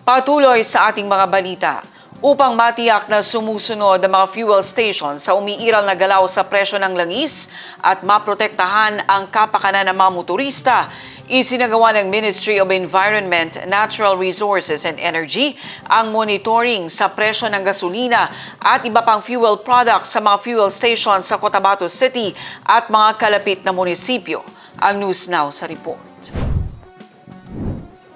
Patuloy sa ating mga balita. Upang matiyak na sumusunod ang mga fuel stations sa umiiral na galaw sa presyo ng langis at maprotektahan ang kapakanan ng mga motorista, isinagawa ng Ministry of Environment, Natural Resources and Energy ang monitoring sa presyo ng gasolina at iba pang fuel products sa mga fuel stations sa Cotabato City at mga kalapit na munisipyo. Ang News Now sa report.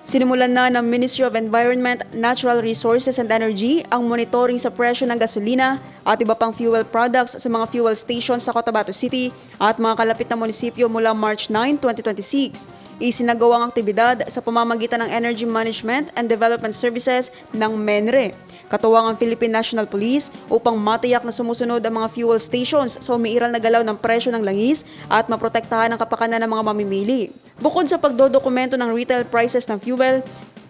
Sinimulan na ng Ministry of Environment, Natural Resources and Energy ang monitoring sa presyo ng gasolina at iba pang fuel products sa mga fuel stations sa Cotabato City at mga kalapit na munisipyo mula March 9, 2026. Isinagawa ang aktibidad sa pamamagitan ng Energy Management and Development Services ng MENRE. Katuwang ang Philippine National Police upang matiyak na sumusunod ang mga fuel stations sa umiiral na galaw ng presyo ng langis at maprotektahan ang kapakanan ng mga mamimili. Bukod sa pagdodokumento ng retail prices ng fuel,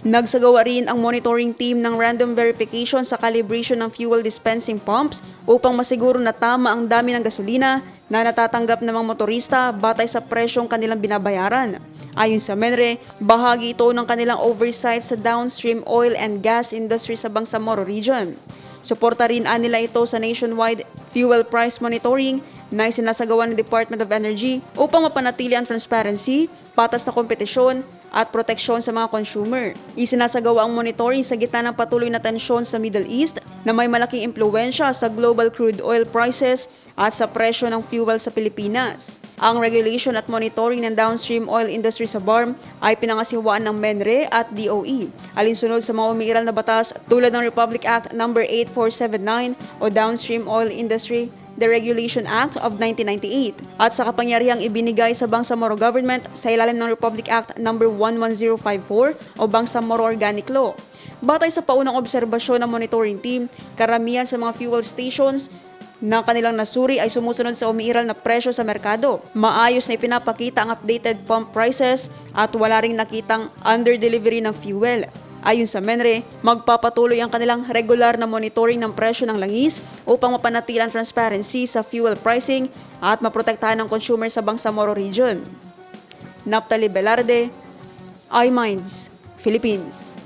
nagsagawa rin ang monitoring team ng random verification sa calibration ng fuel dispensing pumps upang masiguro na tama ang dami ng gasolina na natatanggap ng mga motorista batay sa presyong kanilang binabayaran. Ayon sa MENRE, bahagi ito ng kanilang oversight sa downstream oil and gas industry sa Bangsamoro Region. Suporta rin nila ito sa nationwide fuel price monitoring na isinasagawa ng Department of Energy upang mapanatili ang transparency, patas na kompetisyon at proteksyon sa mga consumer. Isinasagawa ang monitoring sa gitna ng patuloy na tensyon sa Middle East na may malaking impluwensya sa global crude oil prices at sa presyo ng fuel sa Pilipinas. Ang regulation at monitoring ng downstream oil industry sa BARM ay pinangasiwaan ng MENRE at DOE, alinsunod sa mga umiiral na batas tulad ng Republic Act No. 8479 o Downstream Oil Industry Deregulation Act of 1998 at sa kapangyarihang ibinigay sa Bangsamoro Government sa ilalim ng Republic Act No. 11054 o Bangsamoro Organic Law. Batay sa paunang obserbasyon ng monitoring team, karamihan sa mga fuel stations na kanilang nasuri ay sumusunod sa umiiral na presyo sa merkado. Maayos na ipinapakita ang updated pump prices at wala ring nakitang under-delivery ng fuel. Ayon sa MENRE, magpapatuloy ang kanilang regular na monitoring ng presyo ng langis upang mapanatili ang transparency sa fuel pricing at maprotektahan ng consumer sa Bangsamoro Region. Naphtali Velarde, iMinds, Philippines.